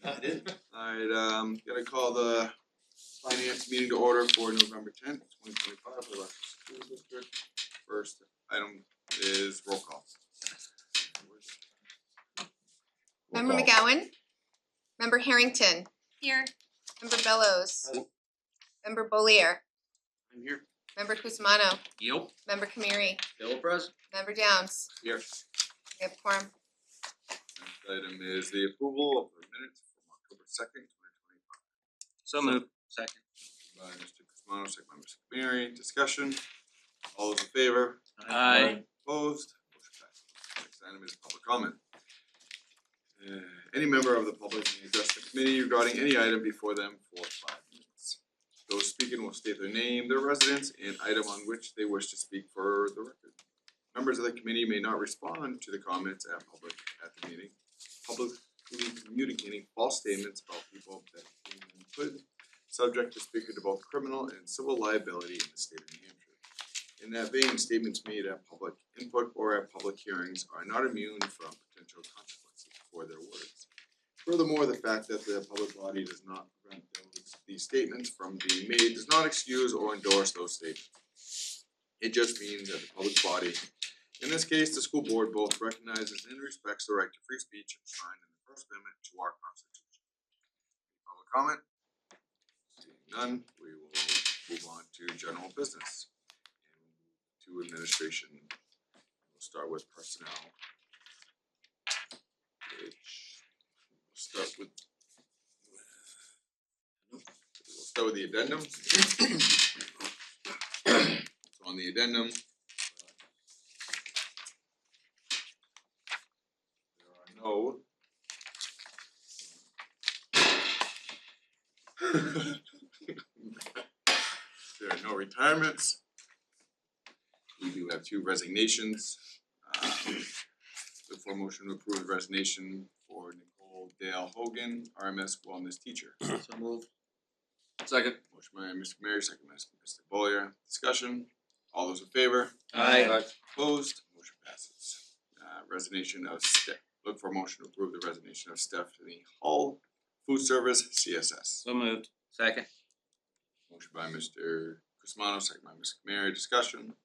I didn't. Alright, gonna call the finance meeting to order for November 10th, 2025 for the Rochester School District. First item is roll call. Member McGowan? Member Harrington? Here. Member Bellows? Member Bollier? I'm here. Member Cusumano? Yep. Member Kamiri? Bill present. Member Downs? Here. We have quorum. Next item is the approval of the minutes from October 2nd, 2025. So moved. Second. By Mr. Cusmano, second by Mr. Kamari. Discussion. All those in favor? Aye. Opposed? Motion passes. Next item is public comment. Any member of the public may address the committee regarding any item before them for 5 minutes. Those speaking will state their name, their residence, and item on which they wish to speak for the record. Members of the committee may not respond to the comments at the meeting, publicly communicating false statements about people that could subject the speaker to both criminal and civil liability in the state of New Hampshire. In that vein, statements made at public input or at public hearings are not immune from potential consequences for their words. Furthermore, the fact that the public body does not prevent these statements from being made does not excuse or endorse those statements. It just means that the public body, in this case, the school board, both recognizes and respects the right to free speech enshrined in the First Amendment to our Constitution. Public comment? Seeing none, we will move on to general business and to administration. We'll start with personnel. We'll start with the addendum. So on the addendum, there are no there are no retirements. We do have 2 resignations. Look for a motion to approve the resignation for Nicole Dale Hogan, RMS Wellness Teacher. So moved. Second. Motion by Mr. Mayor, second by Mr. Bollier. Discussion. All those in favor? Aye. Opposed? Motion passes. Resignation of look for a motion to approve the resignation of Stephanie Hull, Food Service, CSS. So moved. Second. Motion by Mr. Cusmano, second by Mr. Kamari. Discussion. All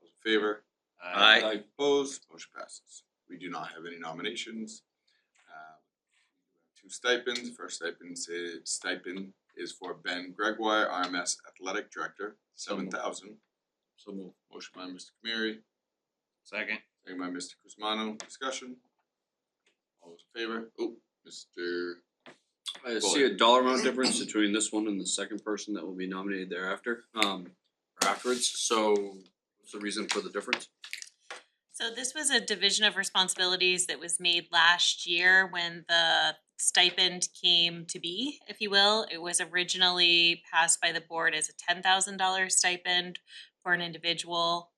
those in favor? Aye. Opposed? Motion passes. We do not have any nominations. We have 2 stipends. First stipend is for Ben Gregoire, RMS Athletic Director, 7,000. So moved. Motion by Mr. Kamari, Second. second by Mr. Cusmano. Discussion. All those in favor? Oh, Mr. I see a dollar amount difference between this one and the second person that will be nominated thereafter, or afterwards, so what's the reason for the difference? So this was a division of responsibilities that was made last year when the stipend came to be, if you will. It was originally passed by the board as a $10,000 stipend for an individual.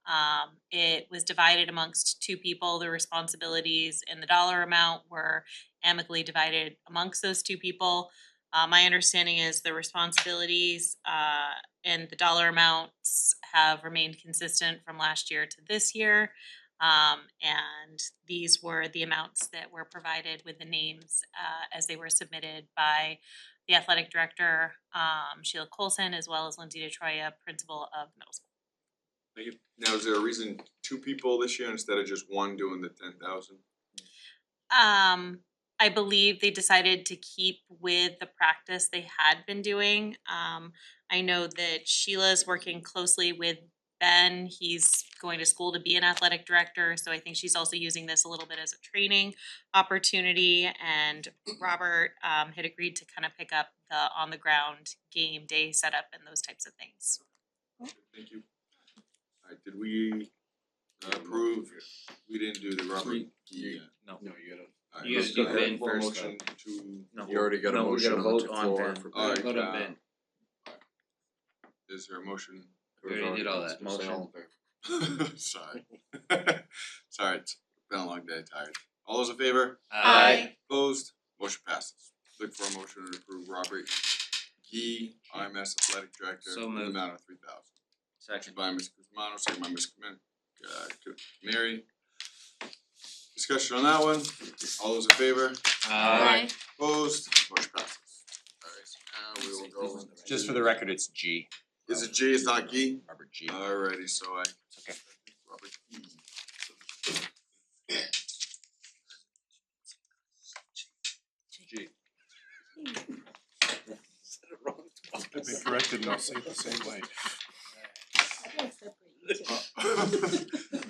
It was divided amongst 2 people. The responsibilities and the dollar amount were amicably divided amongst those 2 people. My understanding is the responsibilities and the dollar amounts have remained consistent from last year to this year. And these were the amounts that were provided with the names as they were submitted by the athletic director, Sheila Colson, as well as Lindsay DeTroya, principal of middle school. Thank you. Now, is there a reason 2 people this year instead of just 1 doing the 10,000? I believe they decided to keep with the practice they had been doing. I know that Sheila's working closely with Ben. He's going to school to be an athletic director, so I think she's also using this a little bit as a training opportunity. And Robert had agreed to kind of pick up the on the ground game day setup and those types of things. Thank you. Alright, did we approve? We didn't do the Robert. Yeah. No. No, you gotta. Alright, You let's gotta do do a Ben full first, motion to. No. You already got a No, we motion gotta on the vote on floor Ben. for Alright, Vote on Ben. Is there a motion? We already did all that. Just say Motion. all in favor. Sorry. Sorry, it's been a long day, tired. All those in favor? Aye. Opposed? Motion passes. Look for a motion to approve Robert Gee, IMS Athletic Director, So in the moved. amount of 3,000. Second. By Ms. Cusmano, second by Ms. Kamari. Discussion on that one, all those in favor? Aye. Opposed, motion passes. Alright, now we will go. Just for the record, it's G. Is it G, it's not G? Robert G. Alrighty, so I. Okay. Robert E. G. I've been corrected and I'll say it the same way.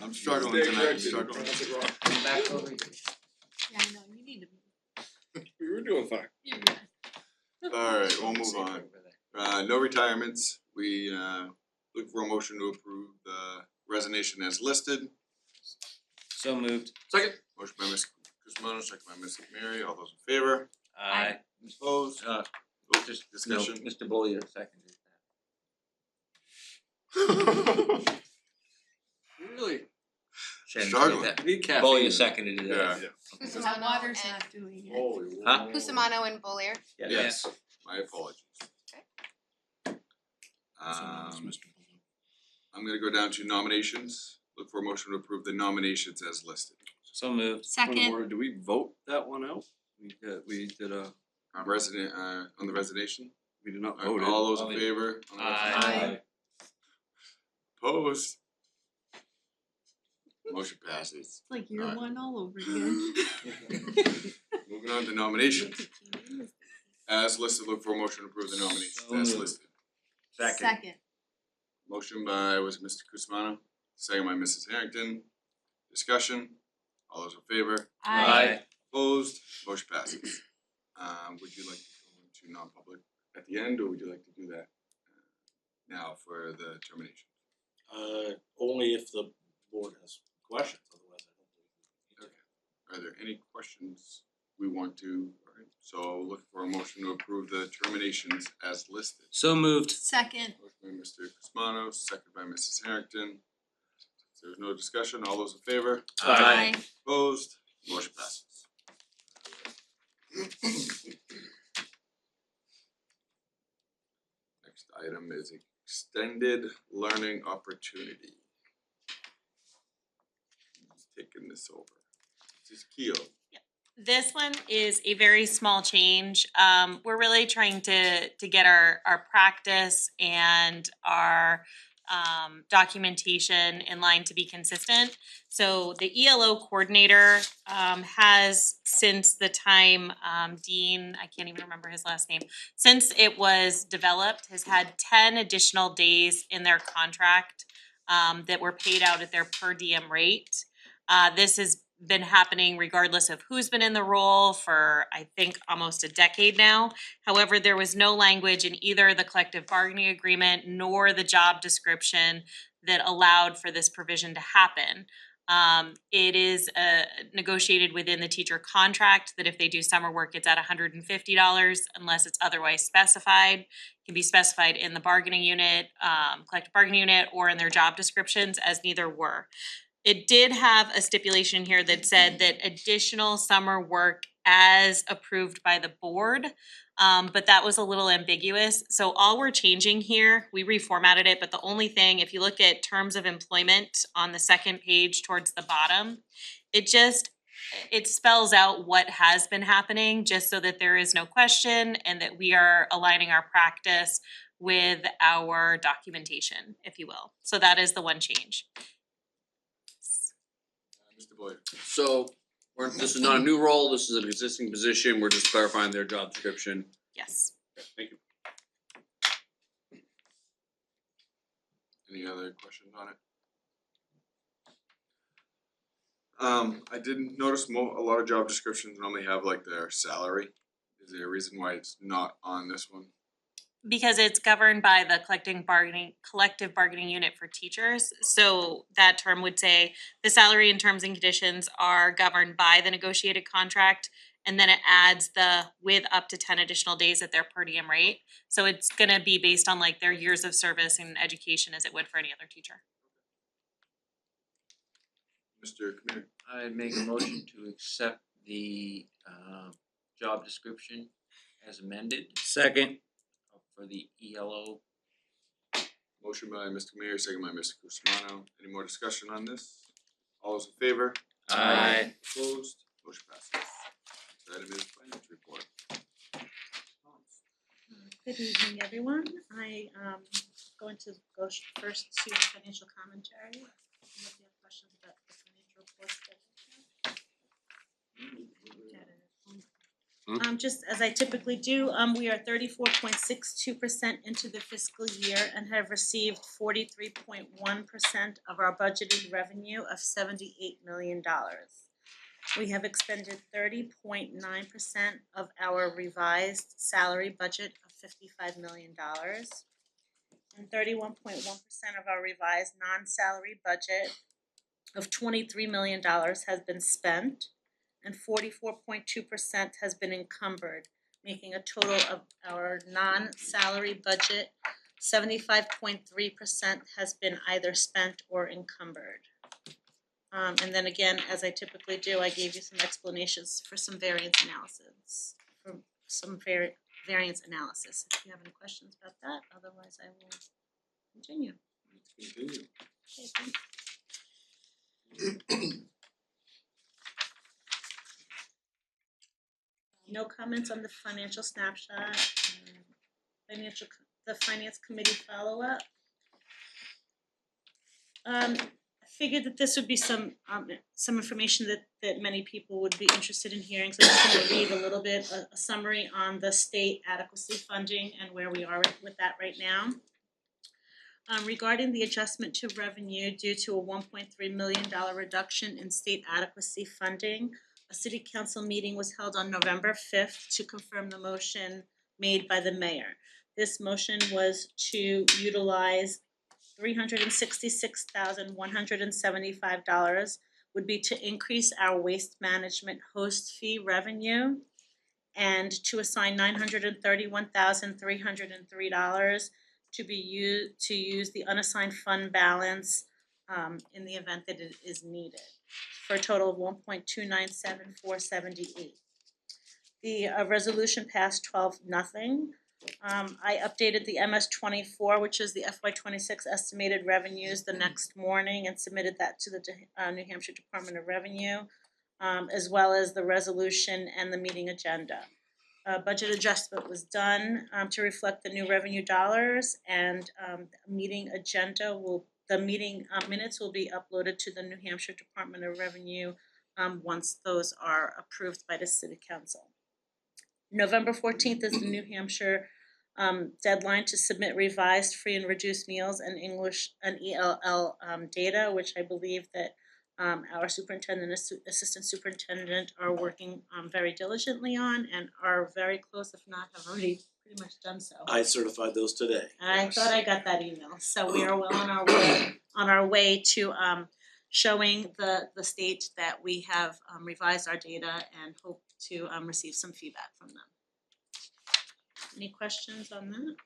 I'm struggling tonight, I'm struggling. Back over. Yeah, I know, you need to. We were doing fine. You're good. Alright, we'll move on. No retirements, we look for a motion to approve the resignation as listed. So moved. Second. Motion by Ms. Cusmano, second by Ms. McMary, all those in favor? Aye. Opposed? Just Discussion. No, Mr. Bollier seconded Really? that. Struggling. That. Need caffeine. Bollier seconded it. Yeah. My Kusumano water's and, not doing it. Holy Huh? Kusumano and Bullier. Yes, my apologies. Okay. I'm gonna go down to nominations, look for a motion to approve the nominations as listed. So moved. Point of Second, order, do we vote that one out? We did Resident, on the resignation, we did not vote it. all those in favor? on the resignation? Aye. Opposed? Motion passes. it's like year Alright. one all over again. Moving on to nominations, as listed, look for a motion to approve the nominations So as moved. listed. Second, Motion by, was it Mr. Cusmano? Second by Mrs. Harrington. Discussion, all those in favor? I, Opposed, motion passes. Would you like to go into non-public at the end, or would you like to do that now for the termination? Only if the board has questions, otherwise I don't believe. Are there any questions we want to, alright, so look for a motion to approve the terminations as listed. So moved. second, Motion by Mr. Cusmano, second by Mrs. Harrington. If there's no discussion, all those in favor? I, Opposed, motion passes. Next item is extended learning opportunity. Who's taking this over? This is Keo. This one is a very small change. We're really trying to get our practice and our documentation in line to be consistent. So the ELO coordinator has, since the time Dean, I can't even remember his last name, since it was developed, has had 10 additional days in their contract that were paid out at their per diem rate. This has been happening regardless of who's been in the role for, I think, almost a decade now. However, there was no language in either the collective bargaining agreement nor the job description that allowed for this provision to happen. It is negotiated within the teacher contract that if they do summer work, it's at $150 unless it's otherwise specified. It can be specified in the bargaining unit, collective bargaining unit, or in their job descriptions, as neither were. It did have a stipulation here that said that additional summer work as approved by the board, but that was a little ambiguous. So all we're changing here, we reformatted it, but the only thing, if you look at terms of employment on the second page towards the bottom, it spells out what has been happening, just so that there is no question and that we are aligning our practice with our documentation, if you will. So that is the one change. Mr. Boyer. So, this is not a new role, this is an existing position, we're just clarifying their job description. Yes. Thank you. Any other questions on it? I didn't notice a lot of job descriptions normally have like their salary. Is there a reason why it's not on this one? Because it's governed by the collective bargaining unit for teachers. So that term would say the salary and terms and conditions are governed by the negotiated contract. And then it adds the with up to 10 additional days at their per diem rate. So it's gonna be based on like their years of service and education as it would for any other teacher. Mr. Committee, I'd make a motion to accept the job description as amended. Second. For the ELO. motion by Mr. Mayor, second by Mr. Cusmano. Any more discussion on this? All those in favor? Aye. Opposed, motion passes. Next item is finance report. Good evening, everyone. I going to go first to financial commentary. If you have questions about the financial reports that just as I typically do, we are 34.62% into the fiscal year and have received 43.1% of our budgeted revenue of $78 million. We have expended 30.9% of our revised salary budget of $55 million. And 31.1% of our revised non-salary budget of $23 million has been spent, and 44.2% has been encumbered, making a total of our non-salary budget 75.3% has been either spent or encumbered. And then again, as I typically do, I gave you some explanations for some variance analysis, variance analysis. If you have any questions about that, otherwise I will continue. Let's continue. Okay, thanks. No comments on the financial snapshot, the finance committee follow-up. I figured that this would be some information that many people would be interested in hearing, so I'm just gonna read a little bit, a summary on the state adequacy funding and where we are with that right now. Regarding the adjustment to revenue due to a $1.3 million reduction in state adequacy funding, a city council meeting was held on November 5th to confirm the motion made by the mayor. This motion was to utilize $366,175 would be to increase our waste management host fee revenue, and to assign $931,303 to use the unassigned fund balance in the event that it is needed, for a total of $1.297478. The resolution passed 12-0. I updated the MS-24, which is the FY26 estimated revenues, the next morning, and submitted that to the New Hampshire Department of Revenue, as well as the resolution and the meeting agenda. Budget adjustment was done to reflect the new revenue dollars, and meeting minutes will be uploaded to the New Hampshire Department of Revenue once those are approved by the City Council. November 14th is the New Hampshire deadline to submit revised free and reduced meals and English and ELL data, which I believe that our superintendent and assistant superintendent are working very diligently on, and are very close, if not have already pretty much done so. I certified those today. I thought I got that email, so we are well on our way to showing the state that we have revised our data and hope to receive some feedback from them. Any questions on that?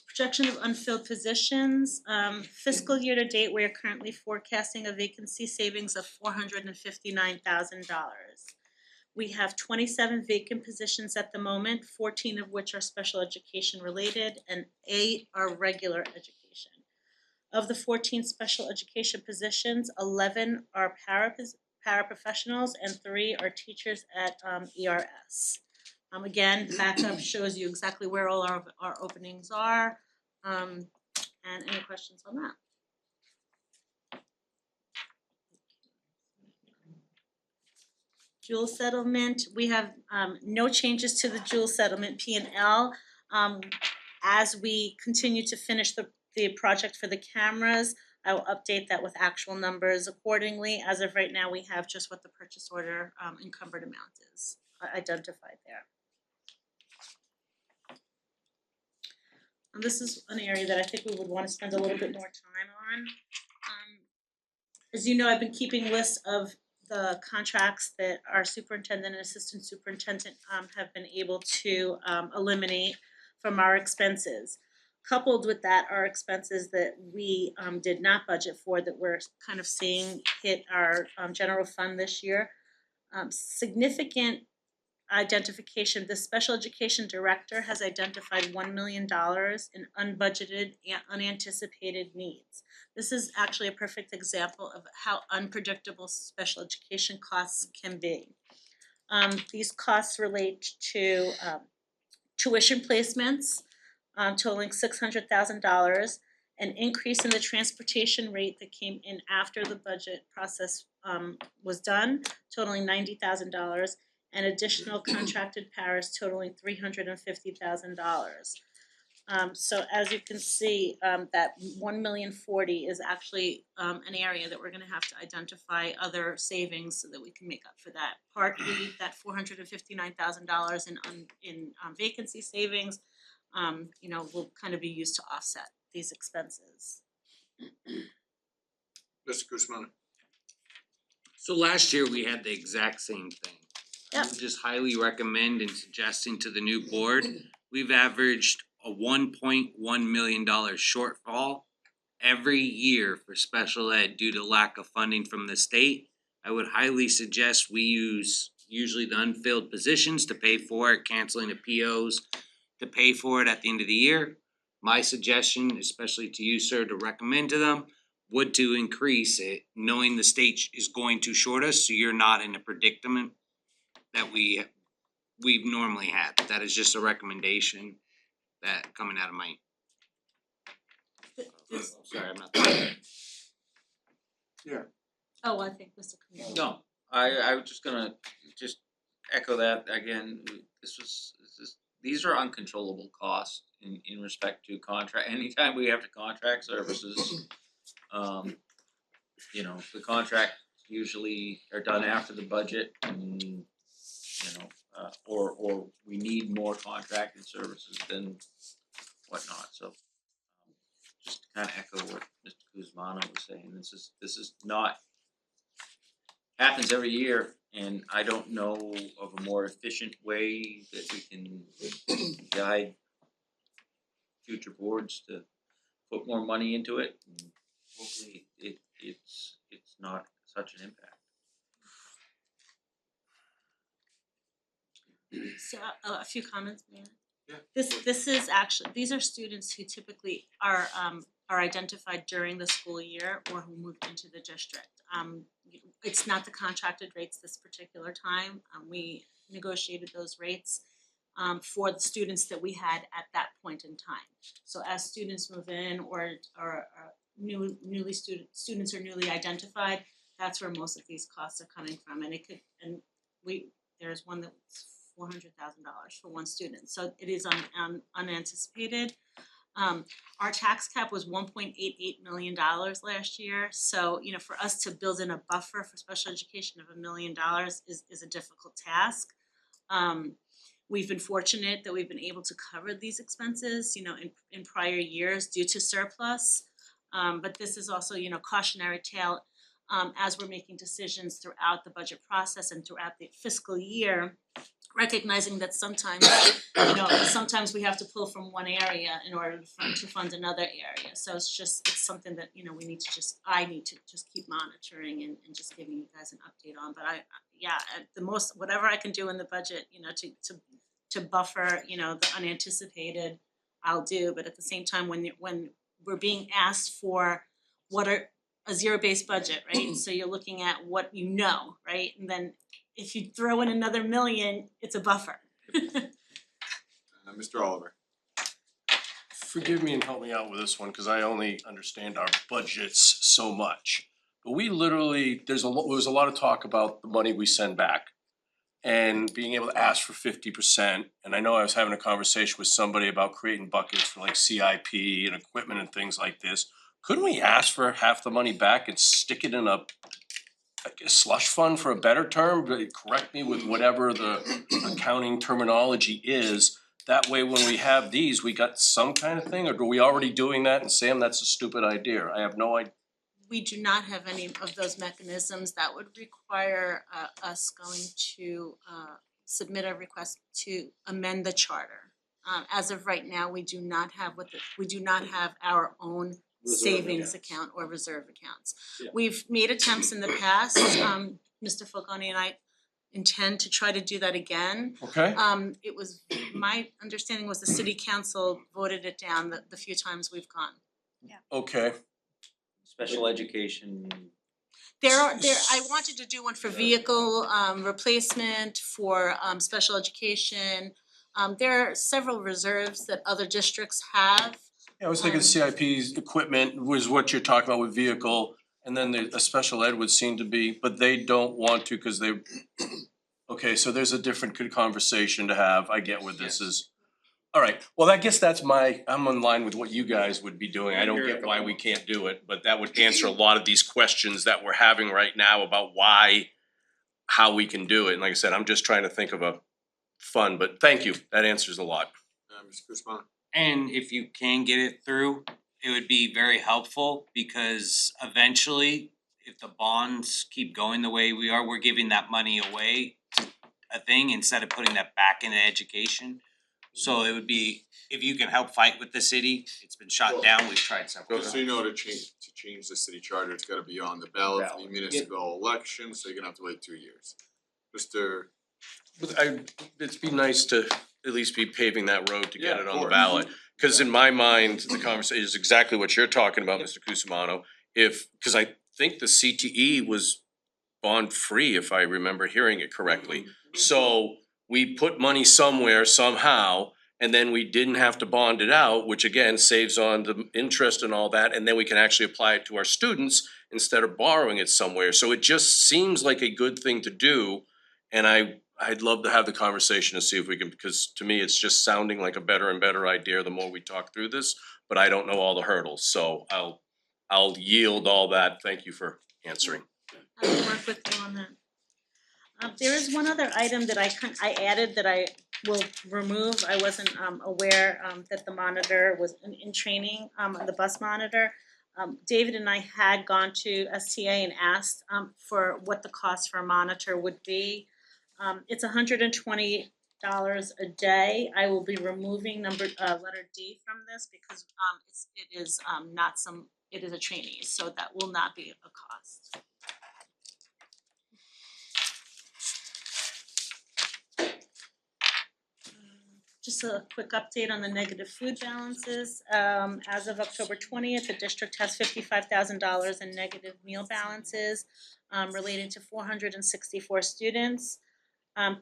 Projection of unfilled positions. Fiscal year to date, we are currently forecasting a vacancy savings of $459,000. We have 27 vacant positions at the moment, 14 of which are special education related and 8 are regular education. Of the 14 special education positions, 11 are paraprofessionals and 3 are teachers at ERS. Again, the backup shows you exactly where all our openings are. And any questions on that? Dual settlement, we have no changes to the dual settlement P&L. As we continue to finish the project for the cameras, I will update that with actual numbers accordingly. As of right now, we have just what the purchase order encumbered amount is identified there. And this is an area that I think we would want to spend a little bit more time on. As you know, I've been keeping lists of the contracts that our superintendent and assistant superintendent have been able to eliminate from our expenses. Coupled with that are expenses that we did not budget for, that we're kind of seeing hit our general fund this year. Significant identification, the special education director has identified $1 million in unbudgeted and unanticipated needs. This is actually a perfect example of how unpredictable special education costs can be. These costs relate to tuition placements totaling $600,000, an increase in the transportation rate that came in after the budget process was done, totaling $90,000, and additional contracted paras totaling $350,000. So as you can see, that $1,040,000 is actually an area that we're gonna have to identify other savings so that we can make up for that. Partly that $459,000 in vacancy savings, will kind of be used to offset these expenses. Mr. Guzman. So last year, we had the exact same thing. I Yep. would just highly recommend and suggesting to the new board, we've averaged a $1.1 million shortfall every year for special ed due to lack of funding from the state. I would highly suggest we use usually the unfilled positions to pay for it, canceling the POs to pay for it at the end of the year. My suggestion, especially to you, sir, to recommend to them, would to increase it, knowing the state is going to short us, so you're not in a predicament that we've normally had. That is just a recommendation that coming out of my, sorry, I'm not. Oh, I think Mr. Camille. No, I was just gonna just echo that again, these are uncontrollable costs in respect to contract, anytime we have to contract services. The contract usually are done after the budget and, or we need more contracted services than whatnot, so. Just to kind of echo what Mr. Guzmano was saying, this is not, happens every year, and I don't know of a more efficient way that we can guide future boards to put more money into it, and hopefully it's not such an impact. So a few comments, Maya. Yeah. This is actually, these are students who typically are identified during the school year or who moved into the district. It's not the contracted rates this particular time. We negotiated those rates for the students that we had at that point in time. So as students move in or students are newly identified, that's where most of these costs are coming from. And there's one that's $400,000 for one student, so it is unanticipated. Our tax cap was $1.88 million last year, so for us to build in a buffer for special education of $1 million is a difficult task. We've been fortunate that we've been able to cover these expenses, in prior years due to surplus. But this is also, cautionary tale as we're making decisions throughout the budget process and throughout the fiscal year, recognizing that sometimes we have to pull from one area in order to fund another area. So it's something that, I need to just keep monitoring and just giving you guys an update on. But at the most, whatever I can do in the budget, to buffer, the unanticipated, I'll do. But at the same time, when we're being asked for a zero-based budget, right? So you're looking at what right? And then if you throw in another million, it's a buffer. Mr. Oliver. Forgive me and help me out with this one, cause I only understand our budgets so much. But we literally, there was a lot of talk about the money we send back and being able to ask for 50%. And I know I was having a conversation with somebody about creating buckets for like CIP and equipment and things like this. Couldn't we ask for half the money back and stick it in a slush fund, for a better term, but correct me with whatever the accounting terminology is. That way, when we have these, we got some kind of thing, or are we already doing that? And Sam, that's a stupid idea. I have no idea. We do not have any of those mechanisms. That would require us going to submit a request to amend the charter. As of right now, we do not have our own savings account or reserve accounts. Yeah. We've made attempts in the past, Mr. Falcone and I, intend to try to do that again. Okay, It was, my understanding was the city council voted it down the few times we've gone. okay, Special education, I wanted to do one for vehicle replacement, for special education. There are several reserves that other districts have. yeah, I was thinking CIP's equipment was what you're talking about with vehicle, and then a special ed would seem to be, but they don't want to, cause they. Okay, so there's a different conversation to have, I get what this is. Alright, well, I guess I'm in line with what you guys would be doing, I don't get why we can't do it, but that would answer a lot of these questions that we're having right now about how we can do it, and like I said, I'm just trying to think of a fun, but thank you, that answers a lot. Mr. Guzman. And if you can get it through, it would be very helpful because eventually, if the bonds keep going the way we are, we're giving that money away to a thing instead of putting that back into education. So it would be, if you can help fight with the city, it's been shot down, we've tried several Just times. so you know, to change the city charter, it's gotta be on the ballot for the municipal election, so you're gonna have to wait 2 years. Mr. But it'd be nice to at least be paving that road to get Yeah, it of on the course. ballot. Cause in my mind, the conversation is exactly what you're talking about, Mr. Cusimano. Cause I think the CTE was bond free, if I remember hearing it correctly. So we put money somewhere somehow, and then we didn't have to bond it out, which again saves on the interest and all that, and then we can actually apply it to our students instead of borrowing it somewhere. So it just seems like a good thing to do, and I'd love to have the conversation to see if we can, because to me, it's just sounding like a better and better idea the more we talk through this, but I don't know all the hurdles, so I'll yield all that. Thank you for answering. I will work with you on that. There is one other item that I added that I will remove. I wasn't aware that the monitor was in training, the bus monitor. David and I had gone to STA and asked for what the cost for a monitor would be. It's $120 a day. I will be removing letter D from this because it is a trainee, so that will not be a cost. Just a quick update on the negative food balances. As of October 20th, the district has $55,000 in negative meal balances relating to 464 students.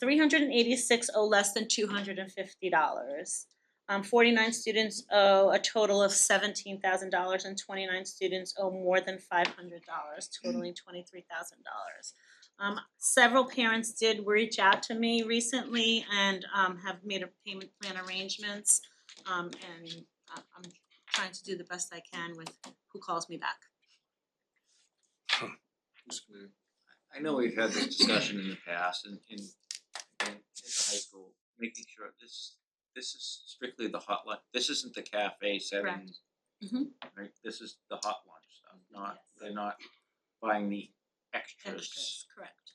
386 owe less than $250. 49 students owe a total of $17,000 and 29 students owe more than $500, totaling $23,000. Several parents did reach out to me recently and have made a payment plan arrangements. And I'm trying to do the best I can with who calls me back. I know we've had this discussion in the past and at the high school, making sure this is strictly the hot lunch, this isn't the cafe setting. Correct. Mhm. Right, this is the hot lunch stuff, not, they're not buying the extras. Extras, correct.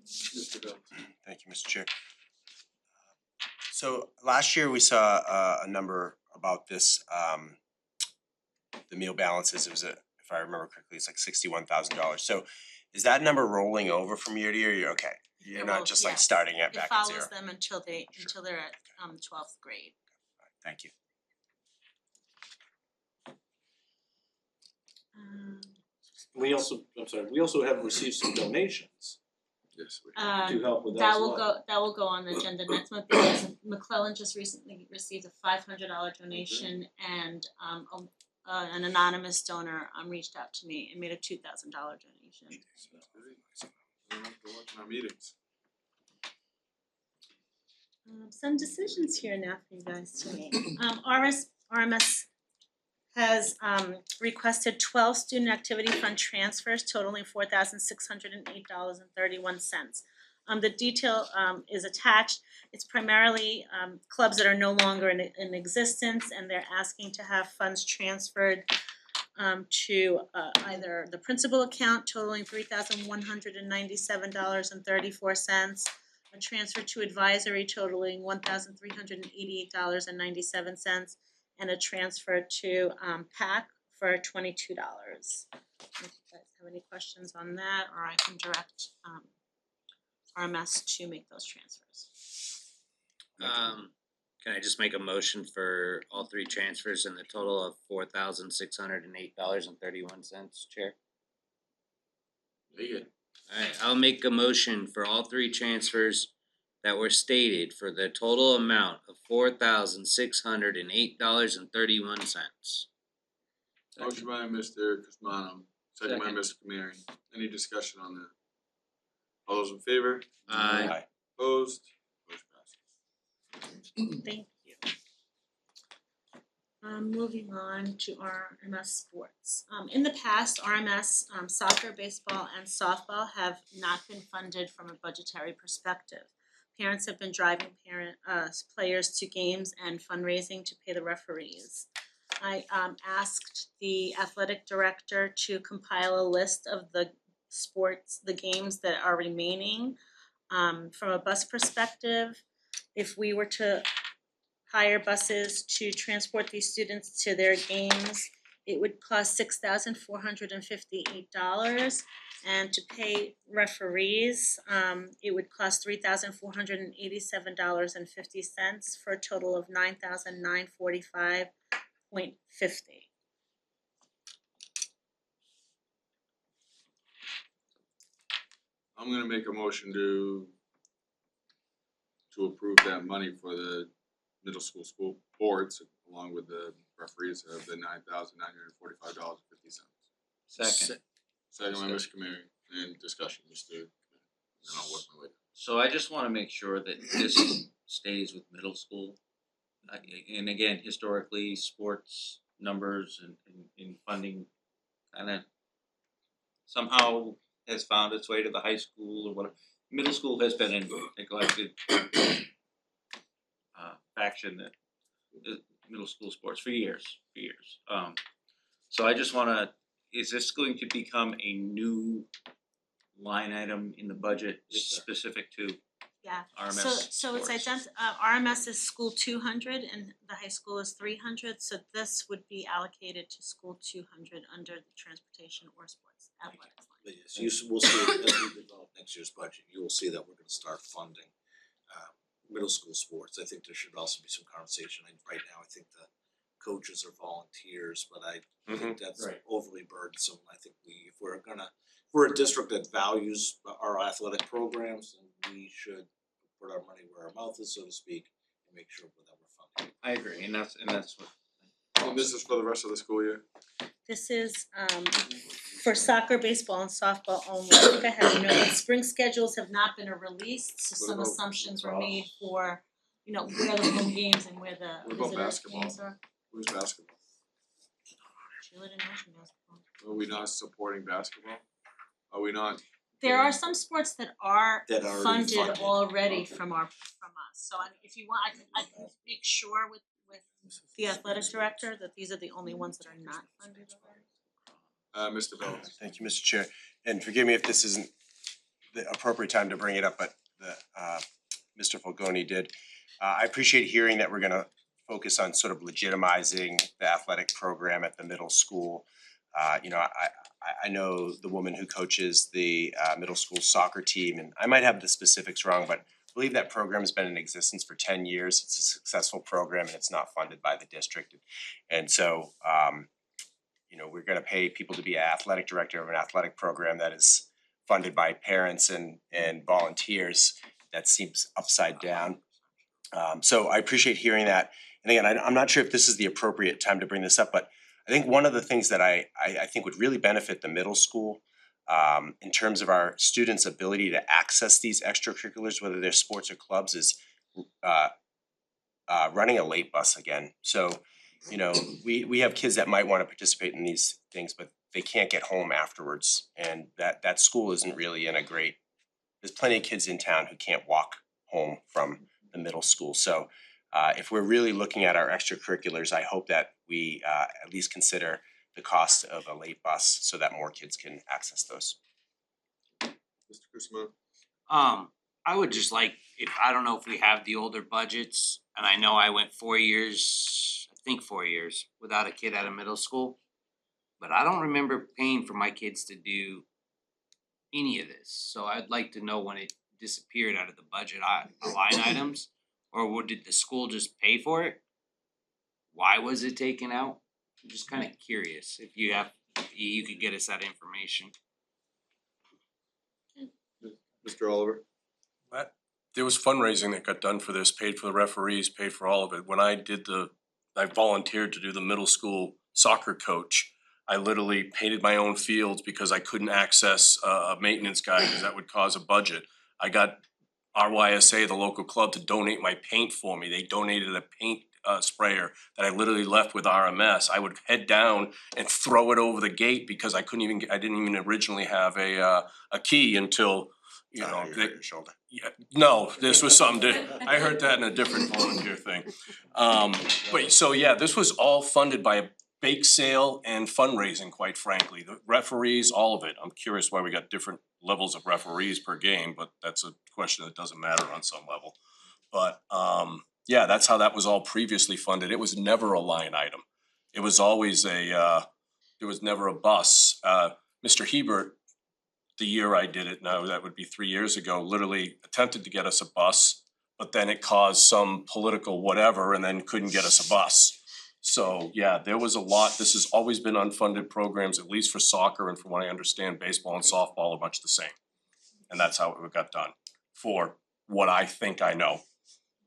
Mr. Bell. Thank you, Mr. Chair. So last year we saw a number about this, the meal balances, it was if I remember correctly, it's like $61,000. So is that number rolling over from year to year? You're okay? You're It not will, just like yes. starting at back It at zero? follows them until they're at 12th grade. Thank you. We also have received some donations Yes, we. to help with that That as will well. go on the agenda next month because McClellan just recently received a $500 donation and an anonymous donor reached out to me and made a $2,000 donation. We'll have to watch our meetings. Some decisions here now for you guys to make. RMS has requested 12 student activity fund transfers totaling $4,608.31. The detail is attached. It's primarily clubs that are no longer in existence, and they're asking to have funds transferred to either the principal account totaling $3,197.34, a transfer to advisory totaling $1,388.97, and a transfer to PAC for $22. If you guys have any questions on that, or I can direct RMS to make those transfers. Can I just make a motion for all three transfers in the total of $4,608.31, Chair? Very good. Alright, I'll make a motion for all three transfers that were stated for the total amount of $4,608.31. Motion by Mr. Cusmano, second by Mr. Kamari. Any discussion on that? All those in favor? Aye. Opposed? Motion passes. Thank you. Moving on to RMS sports. In the past, RMS soccer, baseball, and softball have not been funded from a budgetary perspective. Parents have been driving players to games and fundraising to pay the referees. I asked the athletic director to compile a list of the games that are remaining. From a bus perspective, if we were to hire buses to transport these students to their games, it would cost $6,458. And to pay referees, it would cost $3,487.50 for a total of $9,945.50. I'm gonna make a motion to approve that money for the middle school boards along with the referees of the $9,945.50. Second. Second by Mr. Kamari, and discussion, Mr. And I'll work my way down. So I just wanna make sure that this stays with middle school. And again, historically, sports numbers and funding kinda somehow has found its way to the high school or whatever. Middle school has been in neglected faction that middle school sports for years. So I just wanna, is this going to become a new line item in the budget specific to Yeah, RMS so it's sports? RMS is school 200 and the high school is 300, so this would be allocated to school 200 under the transportation or sports athletics line. But yes, we'll see it as we develop next year's budget, you will see that we're gonna start funding middle school sports. I think there should also be some conversation, and right now I think the coaches are volunteers, but I think that's Right. overly burdensome. I think if we're a district that values our athletic programs, then we should put our money where our mouth is, so to speak, and make sure that we're funding. I agree, and that's what. And this is for the rest of the school year? This is for soccer, baseball, and softball only. I think I have noted, spring schedules have not been released, so What some about assumptions were lacrosse? made for, where the home games and where the What about visitor basketball? games are. Who's basketball? Cheerleading, motion basketball. Are we not supporting basketball? Are we not? There are some sports that are That are already funded funded. already Okay. from us, so if you want, I can make sure with the athletic director that these are the only ones that are not funded already. Mr. Bell. Thank you, Mr. Chair, and forgive me if this isn't the appropriate time to bring it up, but Mr. Falcone did. I appreciate hearing that we're gonna focus on sort of legitimizing the athletic program at the middle school. I know the woman who coaches the middle school soccer team, and I might have the specifics wrong, but I believe that program's been in existence for 10 years. It's a successful program and it's not funded by the district. And so we're gonna pay people to be an athletic director of an athletic program that is funded by parents and volunteers. That seems upside down. So I appreciate hearing that. And again, I'm not sure if this is the appropriate time to bring this up, but I think one of the things that I think would really benefit the middle school in terms of our students' ability to access these extracurriculars, whether they're sports or clubs, is running a late bus again. So, we have kids that might wanna participate in these things, but they can't get home afterwards. And that school isn't really in a great, there's plenty of kids in town who can't walk home from the middle school. So if we're really looking at our extracurriculars, I hope that we at least consider the cost of a late bus so that more kids can access those. Mr. Kusma. I would just like, I don't know if we have the older budgets, and I know I went 4 years, I think 4 years, without a kid out of middle school. But I don't remember paying for my kids to do any of this, so I'd like to know when it disappeared out of the budget line items? Or did the school just pay for it? Why was it taken out? I'm just kinda curious if you could get us that information. Mr. Oliver? There was fundraising that got done for this, paid for the referees, paid for all of it. When I volunteered to do the middle school soccer coach. I literally painted my own fields because I couldn't access a maintenance guy because that would cause a budget. I got RYSA, the local club, to donate my paint for me. They donated a paint sprayer that I literally left with RMS. I would head down and throw it over the gate because I didn't even originally have a key until, you know, You hurt your shoulder. yeah, no, this was something different. I heard that in a different volunteer thing. But so yeah, this was all funded by a bake sale and fundraising, quite frankly. The referees, all of it. I'm curious why we got different levels of referees per game, but that's a question that doesn't matter on some level. But yeah, that's how that was all previously funded. It was never a line item. It was always there was never a bus. Mr. Hebert, the year I did it, now that would be 3 years ago, literally attempted to get us a bus, but then it caused some political whatever and then couldn't get us a bus. So yeah, there was a lot. This has always been unfunded programs, at least for soccer, and from what I understand, baseball and softball are much the same. And that's how it got done, for what I think I know,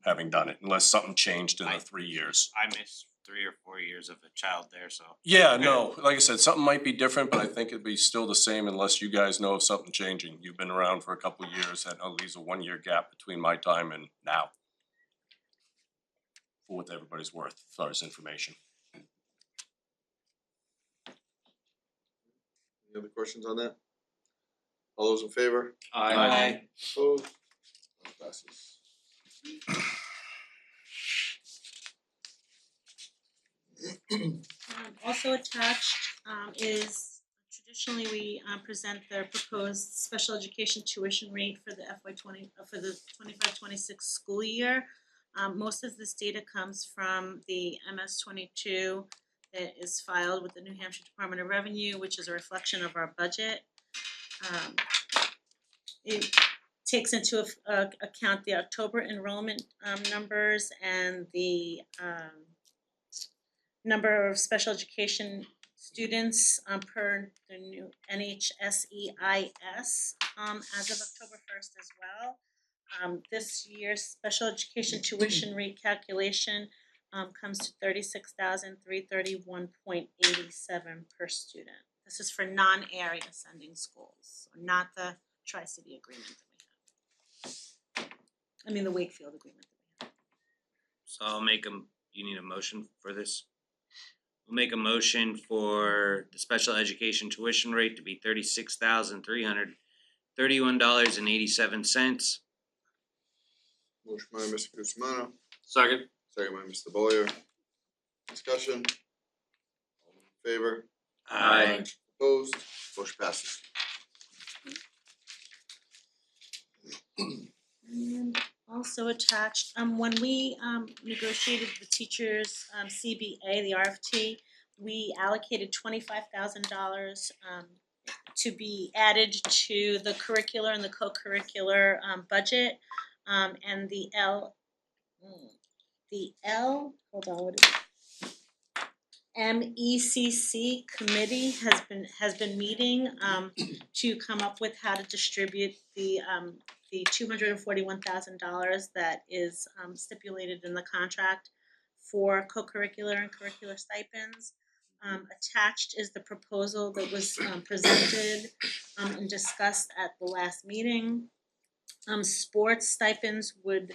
having done it, unless something changed in the 3 years. I missed 3 or 4 years of a child there, so. Yeah, no, like I said, something might be different, but I think it'd be still the same unless you guys know of something changing. You've been around for a couple of years, had at least a 1 year gap between my time and now. For what everybody's worth, as far as information. Any other questions on that? All those in favor? Aye. Opposed? Motion passes. Also attached is traditionally we present the proposed special education tuition rate for the for the 25-26 school year. Most of this data comes from the MS-22 that is filed with the New Hampshire Department of Revenue, which is a reflection of our budget. It takes into account the October enrollment numbers and the number of special education students per the new NHSEIS as of October 1st as well. This year's special education tuition rate calculation comes to $36,331.87 per student. This is for non-area sending schools, so not the Tri-City agreement that we have. I mean, the Wakefield agreement that we have. So I'll make you need a motion for this? We'll make a motion for the special education tuition rate to be $36,331.87. Motion by Mr. Cusumano, Second. second by Mr. Boyer. Discussion? All in favor? Aye. Opposed? Motion passes. And also attached, when we negotiated the teachers' CBA, the RFT, we allocated $25,000 to be added to the curricular and the co-curricular budget. And the hold on, what is it? MECC committee has been meeting to come up with how to distribute the $241,000 that is stipulated in the contract for co-curricular and curricular stipends. Attached is the proposal that was presented and discussed at the last meeting. Sports stipends would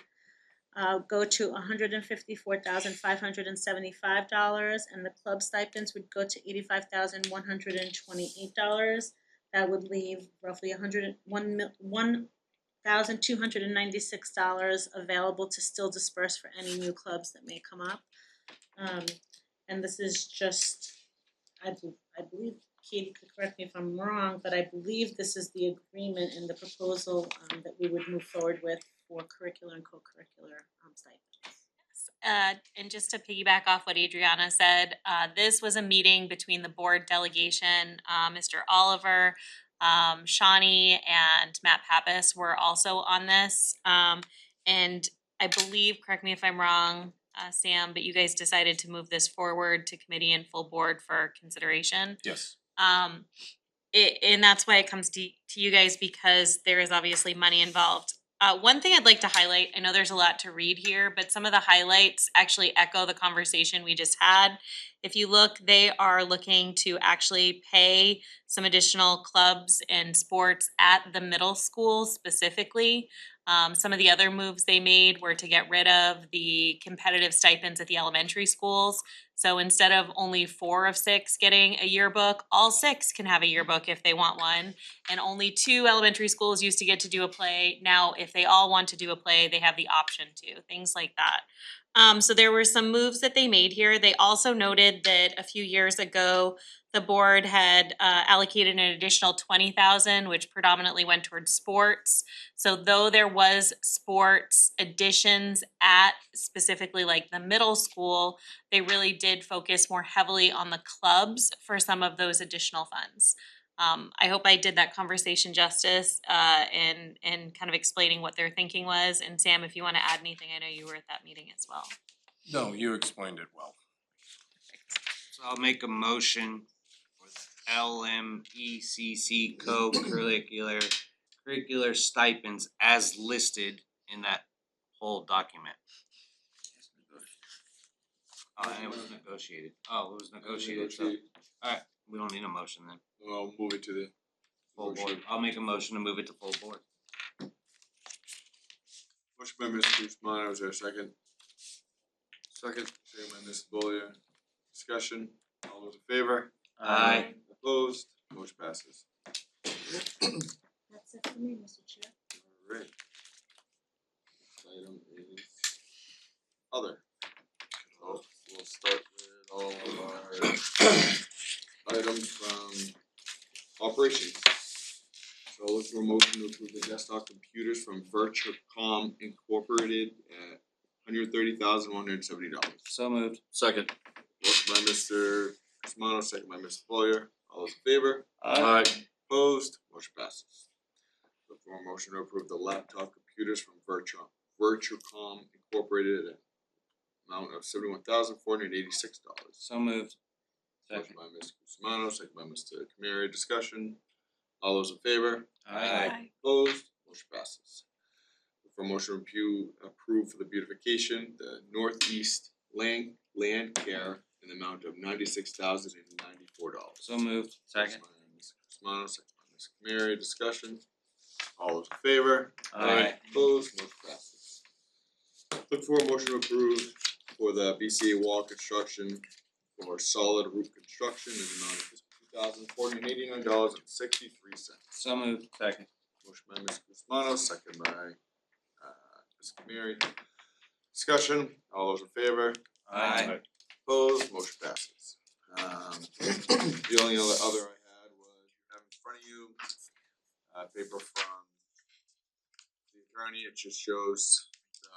go to $154,575, and the club stipends would go to $85,128. That would leave roughly $1,296 available to still disperse for any new clubs that may come up. And this is just, I believe, Katie could correct me if I'm wrong, but I believe this is the agreement in the proposal that we would move forward with for curricular and co-curricular stipends. And just to piggyback off what Adriana said, this was a meeting between the board delegation, Mr. Oliver, Shawnee and Matt Pappas were also on this. And I believe, correct me if I'm wrong, Sam, but you guys decided to move this forward to committee and full board for consideration. Yes. And that's why it comes to you guys, because there is obviously money involved. One thing I'd like to highlight, I know there's a lot to read here, but some of the highlights actually echo the conversation we just had. If you look, they are looking to actually pay some additional clubs and sports at the middle school specifically. Some of the other moves they made were to get rid of the competitive stipends at the elementary schools. So instead of only 4 of 6 getting a yearbook, all 6 can have a yearbook if they want one. And only 2 elementary schools used to get to do a play. Now, if they all want to do a play, they have the option to, things like that. So there were some moves that they made here. They also noted that a few years ago, the board had allocated an additional $20,000, which predominantly went towards sports. So though there was sports additions at specifically like the middle school, they really did focus more heavily on the clubs for some of those additional funds. I hope I did that conversation justice in kind of explaining what their thinking was. And Sam, if you want to add anything, I know you were at that meeting as well. No, you explained it well. So I'll make a motion for the LMECC curricular stipends as listed in that whole document. And it was negotiated. Oh, it was negotiated, so, alright, we don't need a motion then. I'll move it to the Full board, I'll make a motion to move it to full board. motion by Mr. Usmano, is there a second? Second. Second by Ms. Bollier. Discussion, all those in favor? Aye. Opposed, motion passes. That's it for me, Mr. Chair. Alright. Item is other. So we'll start with all of our items from operations. So look for a motion to approve the desktop computers from Virtucom Incorporated at $130,170. So moved. Second. Motion by Mr. Usmano, second by Ms. Bollier. All those in favor? Aye. Opposed, motion passes. Look for a motion to approve the laptop computers from Virtucom Incorporated at amount of $71,486. So moved. Motion by Mr. Usmano, second by Mr. Kamari, discussion. All those in favor? Opposed, motion passes. Look for a motion to approve for the beautification, the Northeast Land Care in the amount of $96,094. So moved. Second. Motion by Mr. Usmano, second by Ms. Kamari, discussion. All those in favor? Aye. Opposed, motion passes. Look for a motion to approve for the BCA wall construction for solid roof construction in the amount of $52,489.63. So moved. Second. Motion by Mr. Usmano, second by Ms. Kamari. Discussion, all those in favor? Aye. Opposed, motion passes. The only other I had was you have in front of you paper from the attorney. It just shows the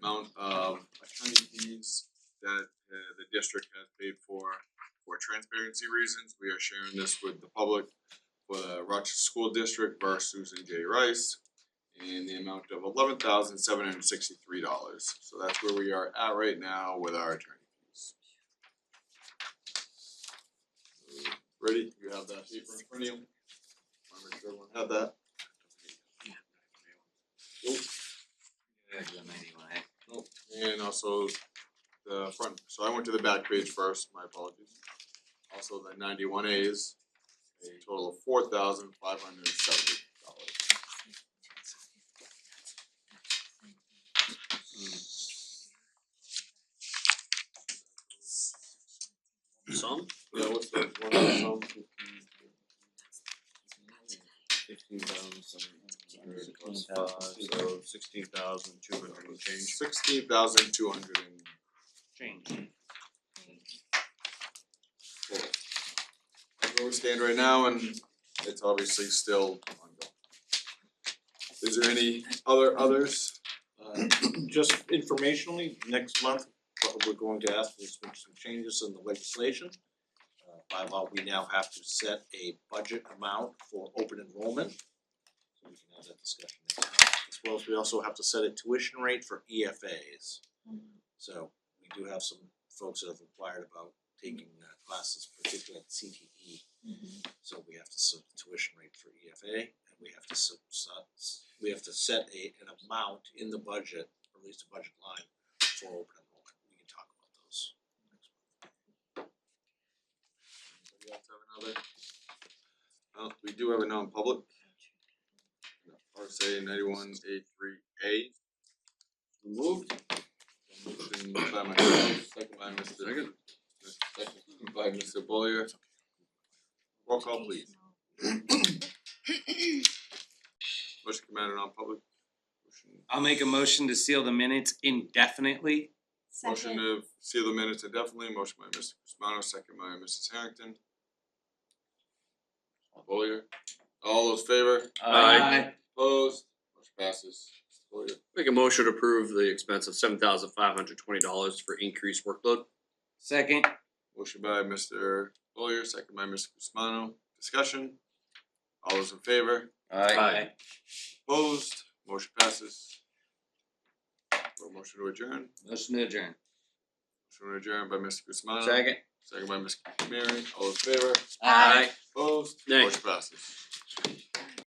amount of attorney fees that the district has paid for transparency reasons. We are sharing this with the public for the Rochester School District versus Susan J. Rice in the amount of $11,763. So that's where we are at right now with our attorney fees. Ready? You have that paper in front of you? Wanna make sure everyone had that? Nope. Nope. And also the front, so I went to the back page first, my apologies. Also the 91As, a total of $4,570. Some? Yeah, what's the one? 16,200 and change. 16,200 and Change. total. That's where we stand right now, and it's obviously still ongoing. Is there any others? Just informationally, next month, we're going to ask for some changes in the legislation. bylaw, we now have to set a budget amount for open enrollment. So we can have that discussion next time, as well as we also have to set a tuition rate for EFAs. So we do have some folks that have inquired about taking classes, particularly at CTE. So we have to set the tuition rate for EFA, and we have to set an amount in the budget, or at least a budget line for open enrollment. We can talk about those next month. Anybody else have another? We do have a non-public. RSA 91A3A. Moved. Motion by myself, second by Mr. Second by Mr. Bollier. Roll call please. Motion commanded non-public. I'll make a motion to seal the minutes indefinitely. Motion to seal the minutes indefinitely, motion by Mr. Cusmano, second by Mrs. Harrington. Bollier. All those favor? Aye. Opposed? Motion passes. Mr. Bollier. Make a motion to approve the expense of $7,520 for increased workload. Second. Motion by Mr. Bollier, second by Mr. Cusmano. Discussion? All those in favor? Aye. Opposed? Motion passes. Motion to adjourn. Motion to adjourn. Motion to adjourn by Mr. Cusmano. Second. Second by Ms. Mary. All those in favor? Aye. Opposed? Nay. Motion passes.